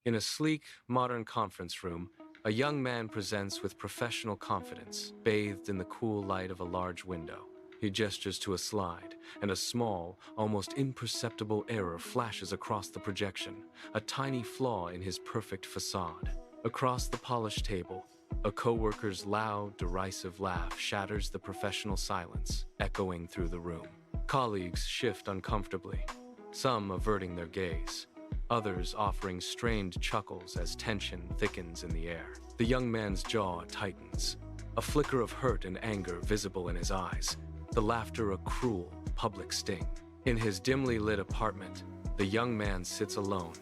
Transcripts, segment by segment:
In a sleek, modern conference room, a young man presents with professional confidence, bathed in the cool light of a large window. He gestures to a slide, and a small, almost imperceptible error flashes across the projection, a tiny flaw in his perfect facade. Across the polished table, a coworker's loud, derisive laugh shatters the professional silence, echoing through the room. Colleagues shift uncomfortably, some averting their gaze, others offering strained chuckles as tension thickens in the air. The young man's jaw tightens, a flicker of hurt and anger visible in his eyes, the laughter a cruel, public sting. In his dimly lit apartment, the young man sits alone,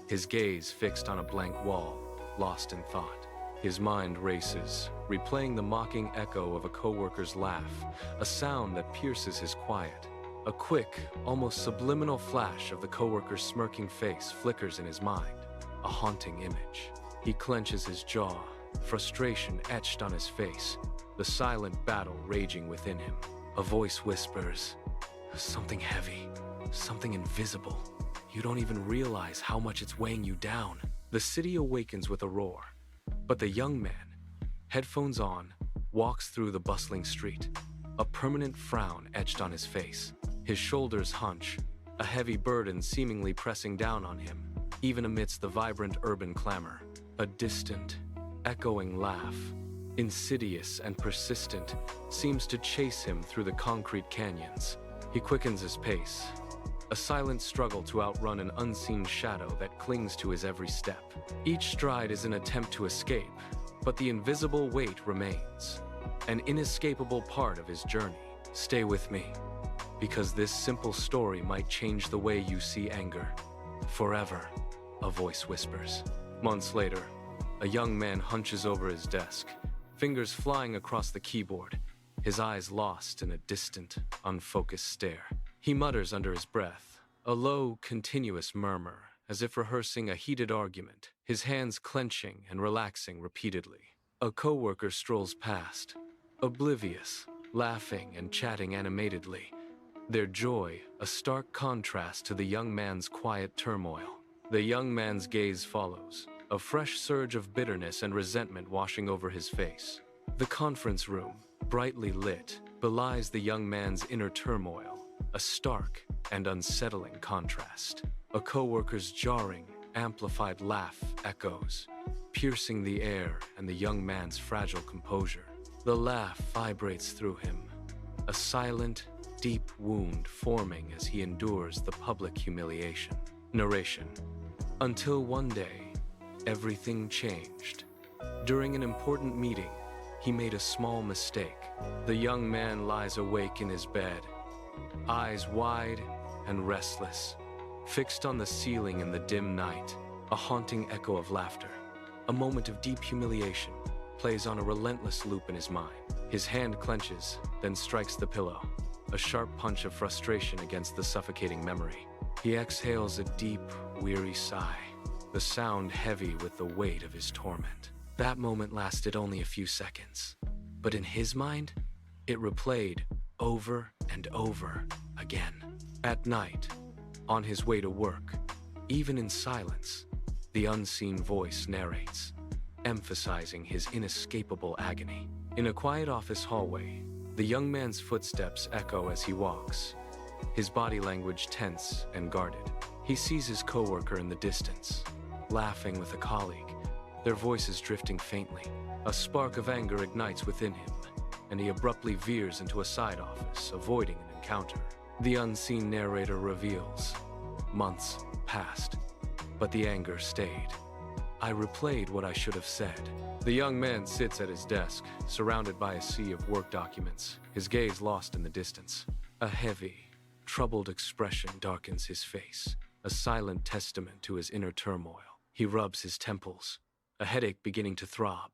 his gaze fixed on a blank wall, lost in thought. His mind races, replaying the mocking echo of a coworker's laugh, a sound that pierces his quiet. A quick, almost subliminal flash of the coworker's smirking face flickers in his mind, a haunting image. He clenches his jaw, frustration etched on his face, the silent battle raging within him. A voice whispers, "Something heavy, something invisible. You don't even realize how much it's weighing you down." The city awakens with a roar, but the young man, headphones on, walks through the bustling street, a permanent frown etched on his face. His shoulders hunch, a heavy burden seemingly pressing down on him, even amidst the vibrant urban clamor. A distant, echoing laugh, insidious and persistent, seems to chase him through the concrete canyons. He quickens his pace, a silent struggle to outrun an unseen shadow that clings to his every step. Each stride is an attempt to escape, but the invisible weight remains, an inescapable part of his journey. Stay with me, because this simple story might change the way you see anger. Forever, a voice whispers. Months later, a young man hunches over his desk, fingers flying across the keyboard, his eyes lost in a distant, unfocused stare. He mutters under his breath, a low, continuous murmur, as if rehearsing a heated argument, his hands clenching and relaxing repeatedly. A coworker strolls past, oblivious, laughing and chatting animatedly, their joy a stark contrast to the young man's quiet turmoil. The young man's gaze follows, a fresh surge of bitterness and resentment washing over his face. The conference room, brightly lit, belies the young man's inner turmoil, a stark and unsettling contrast. A coworker's jarring, amplified laugh echoes, piercing the air and the young man's fragile composure. The laugh vibrates through him, a silent, deep wound forming as he endures the public humiliation. Narration. Until one day, everything changed. During an important meeting, he made a small mistake. The young man lies awake in his bed, eyes wide and restless, fixed on the ceiling in the dim night, a haunting echo of laughter. A moment of deep humiliation plays on a relentless loop in his mind. His hand clenches, then strikes the pillow, a sharp punch of frustration against the suffocating memory. He exhales a deep, weary sigh, the sound heavy with the weight of his torment. That moment lasted only a few seconds, but in his mind, it replayed over and over again. At night, on his way to work, even in silence, the unseen voice narrates, emphasizing his inescapable agony. In a quiet office hallway, the young man's footsteps echo as he walks, his body language tense and guarded. He sees his coworker in the distance, laughing with a colleague, their voices drifting faintly. A spark of anger ignites within him, and he abruptly veers into a side office, avoiding an encounter. The unseen narrator reveals, months passed, but the anger stayed. I replayed what I should have said. The young man sits at his desk, surrounded by a sea of work documents, his gaze lost in the distance. A heavy, troubled expression darkens his face, a silent testament to his inner turmoil. He rubs his temples, a headache beginning to throb,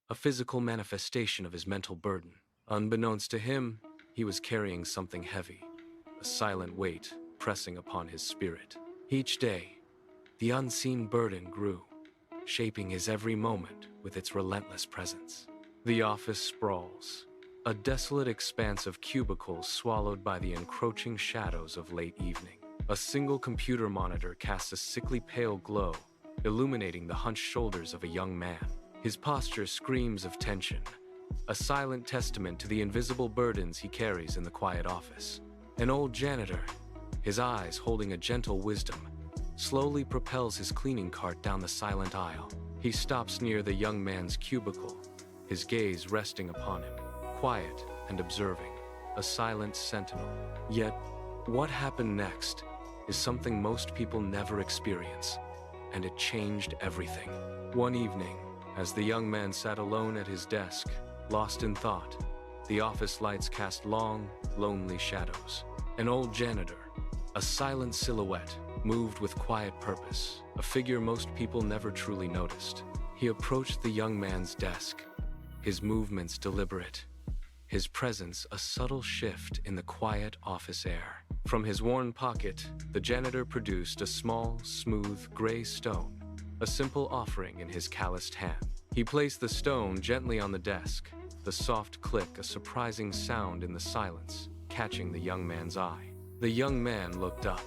a physical manifestation of his mental burden. Unbeknownst to him, he was carrying something heavy, a silent weight pressing upon his spirit. Each day, the unseen burden grew, shaping his every moment with its relentless presence. The office sprawls, a desolate expanse of cubicles swallowed by the encroaching shadows of late evening. A single computer monitor casts a sickly pale glow, illuminating the hunched shoulders of a young man. His posture screams of tension, a silent testament to the invisible burdens he carries in the quiet office. An old janitor, his eyes holding a gentle wisdom, slowly propels his cleaning cart down the silent aisle. He stops near the young man's cubicle, his gaze resting upon him, quiet and observing, a silent sentinel. Yet, what happened next is something most people never experience, and it changed everything. One evening, as the young man sat alone at his desk, lost in thought, the office lights cast long, lonely shadows. An old janitor, a silent silhouette, moved with quiet purpose, a figure most people never truly noticed. He approached the young man's desk, his movements deliberate, his presence a subtle shift in the quiet office air. From his worn pocket, the janitor produced a small, smooth, gray stone, a simple offering in his calloused hand. He placed the stone gently on the desk, the soft click a surprising sound in the silence, catching the young man's eye. The young man looked up,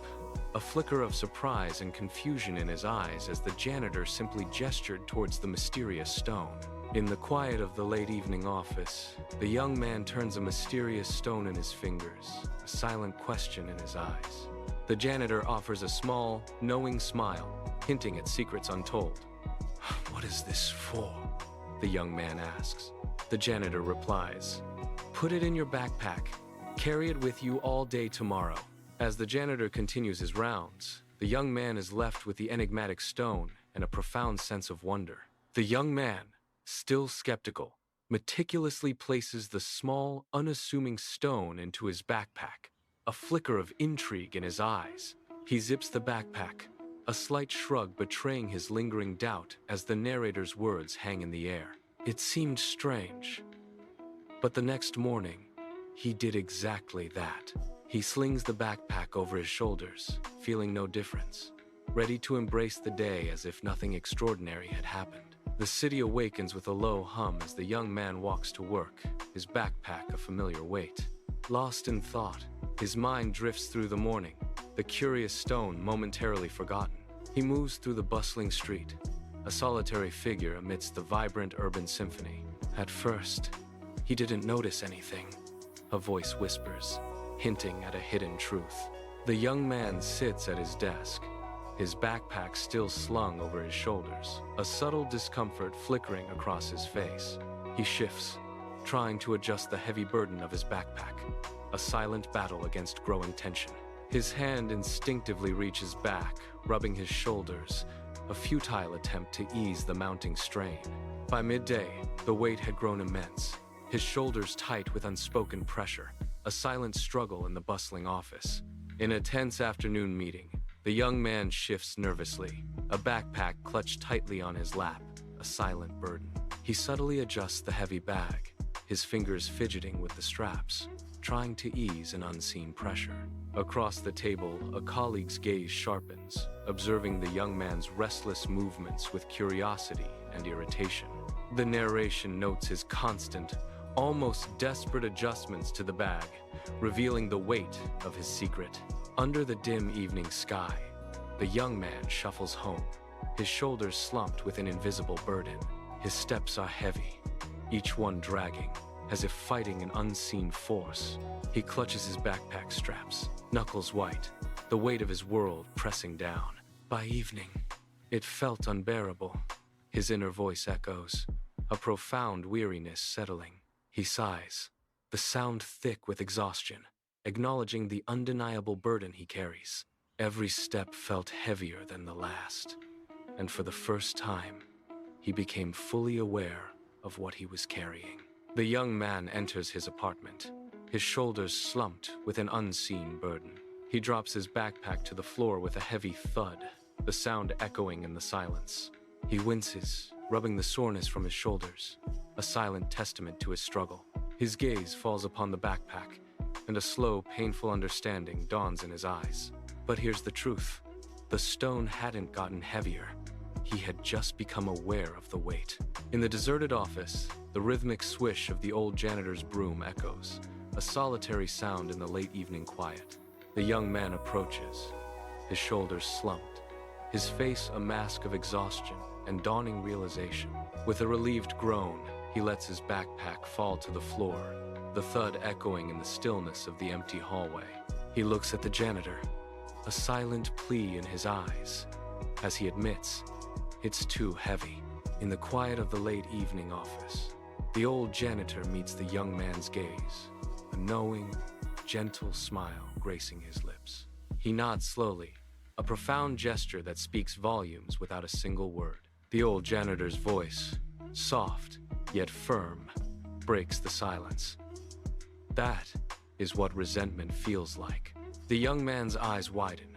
a flicker of surprise and confusion in his eyes as the janitor simply gestured towards the mysterious stone. In the quiet of the late evening office, the young man turns a mysterious stone in his fingers, a silent question in his eyes. The janitor offers a small, knowing smile, hinting at secrets untold. "What is this for?" the young man asks. The janitor replies, "Put it in your backpack. Carry it with you all day tomorrow." As the janitor continues his rounds, the young man is left with the enigmatic stone and a profound sense of wonder. The young man, still skeptical, meticulously places the small, unassuming stone into his backpack, a flicker of intrigue in his eyes. He zips the backpack, a slight shrug betraying his lingering doubt as the narrator's words hang in the air. It seemed strange, but the next morning, he did exactly that. He slings the backpack over his shoulders, feeling no difference, ready to embrace the day as if nothing extraordinary had happened. The city awakens with a low hum as the young man walks to work, his backpack a familiar weight. Lost in thought, his mind drifts through the morning, the curious stone momentarily forgotten. He moves through the bustling street, a solitary figure amidst the vibrant urban symphony. At first, he didn't notice anything, a voice whispers, hinting at a hidden truth. The young man sits at his desk, his backpack still slung over his shoulders, a subtle discomfort flickering across his face. He shifts, trying to adjust the heavy burden of his backpack, a silent battle against growing tension. His hand instinctively reaches back, rubbing his shoulders, a futile attempt to ease the mounting strain. By midday, the weight had grown immense, his shoulders tight with unspoken pressure, a silent struggle in the bustling office. In a tense afternoon meeting, the young man shifts nervously, a backpack clutched tightly on his lap, a silent burden. He subtly adjusts the heavy bag, his fingers fidgeting with the straps, trying to ease an unseen pressure. Across the table, a colleague's gaze sharpens, observing the young man's restless movements with curiosity and irritation. The narration notes his constant, almost desperate adjustments to the bag, revealing the weight of his secret. Under the dim evening sky, the young man shuffles home, his shoulders slumped with an invisible burden. His steps are heavy, each one dragging, as if fighting an unseen force. He clutches his backpack straps, knuckles white, the weight of his world pressing down. By evening, it felt unbearable. His inner voice echoes, a profound weariness settling. He sighs, the sound thick with exhaustion, acknowledging the undeniable burden he carries. Every step felt heavier than the last, and for the first time, he became fully aware of what he was carrying. The young man enters his apartment, his shoulders slumped with an unseen burden. He drops his backpack to the floor with a heavy thud, the sound echoing in the silence. He winces, rubbing the soreness from his shoulders, a silent testament to his struggle. His gaze falls upon the backpack, and a slow, painful understanding dawns in his eyes. But here's the truth. The stone hadn't gotten heavier. He had just become aware of the weight. In the deserted office, the rhythmic swish of the old janitor's broom echoes, a solitary sound in the late evening quiet. The young man approaches, his shoulders slumped, his face a mask of exhaustion and dawning realization. With a relieved groan, he lets his backpack fall to the floor, the thud echoing in the stillness of the empty hallway. He looks at the janitor, a silent plea in his eyes, as he admits, it's too heavy. In the quiet of the late evening office, the old janitor meets the young man's gaze, a knowing, gentle smile gracing his lips. He nods slowly, a profound gesture that speaks volumes without a single word. The old janitor's voice, soft yet firm, breaks the silence. That is what resentment feels like. The young man's eyes widen,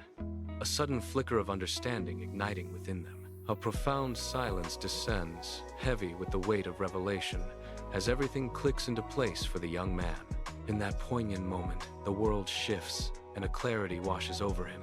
a sudden flicker of understanding igniting within them. A profound silence descends, heavy with the weight of revelation, as everything clicks into place for the young man. In that poignant moment, the world shifts and a clarity washes over him.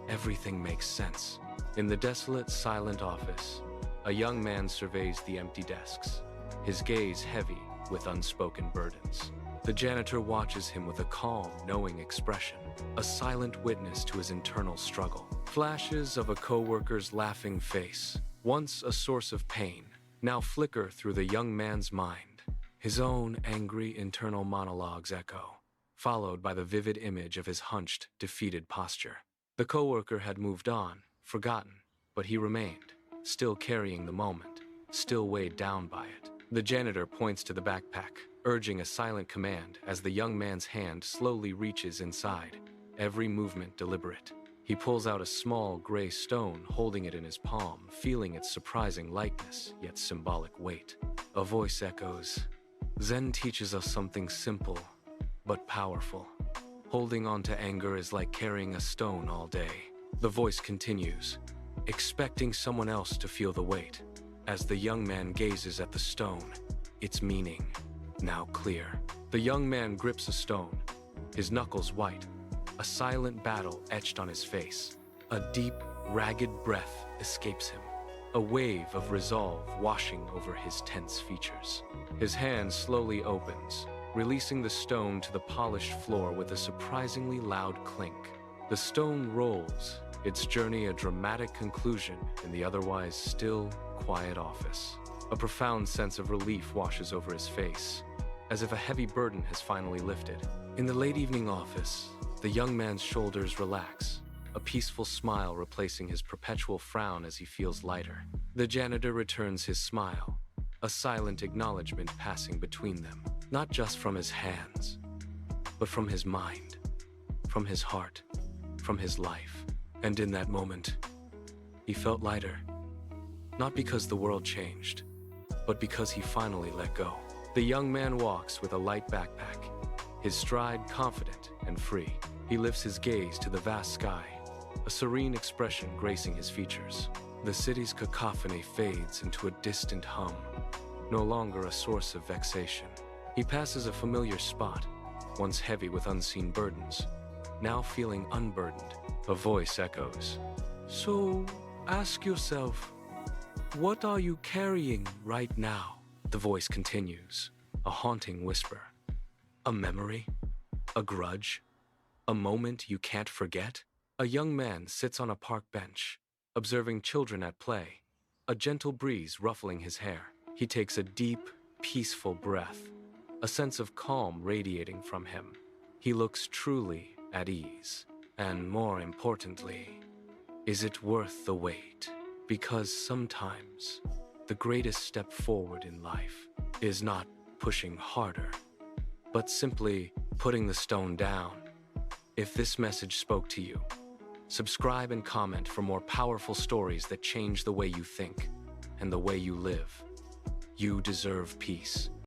Everything makes sense. In the desolate, silent office, a young man surveys the empty desks, his gaze heavy with unspoken burdens. The janitor watches him with a calm, knowing expression, a silent witness to his internal struggle. Flashes of a coworker's laughing face, once a source of pain, now flicker through the young man's mind. His own angry internal monologues echo, followed by the vivid image of his hunched, defeated posture. The coworker had moved on, forgotten, but he remained, still carrying the moment, still weighed down by it. The janitor points to the backpack, urging a silent command as the young man's hand slowly reaches inside, every movement deliberate. He pulls out a small gray stone, holding it in his palm, feeling its surprising lightness, yet symbolic weight. A voice echoes, "Zen teaches us something simple, but powerful. Holding on to anger is like carrying a stone all day." The voice continues, expecting someone else to feel the weight. As the young man gazes at the stone, its meaning now clear. The young man grips a stone, his knuckles white, a silent battle etched on his face. A deep, ragged breath escapes him, a wave of resolve washing over his tense features. His hand slowly opens, releasing the stone to the polished floor with a surprisingly loud clink. The stone rolls, its journey a dramatic conclusion in the otherwise still, quiet office. A profound sense of relief washes over his face, as if a heavy burden has finally lifted. In the late evening office, the young man's shoulders relax, a peaceful smile replacing his perpetual frown as he feels lighter. The janitor returns his smile, a silent acknowledgement passing between them, not just from his hands, but from his mind, from his heart, from his life. And in that moment, he felt lighter, not because the world changed, but because he finally let go. The young man walks with a light backpack, his stride confident and free. He lifts his gaze to the vast sky, a serene expression gracing his features. The city's cacophony fades into a distant hum, no longer a source of vexation. He passes a familiar spot, once heavy with unseen burdens, now feeling unburdened. A voice echoes, "So, ask yourself, what are you carrying right now?" The voice continues, a haunting whisper. A memory? A grudge? A moment you can't forget? A young man sits on a park bench, observing children at play, a gentle breeze ruffling his hair. He takes a deep, peaceful breath, a sense of calm radiating from him. He looks truly at ease. And more importantly, is it worth the wait? Because sometimes the greatest step forward in life is not pushing harder, but simply putting the stone down. If this message spoke to you, subscribe and comment for more powerful stories that change the way you think and the way you live. You deserve peace.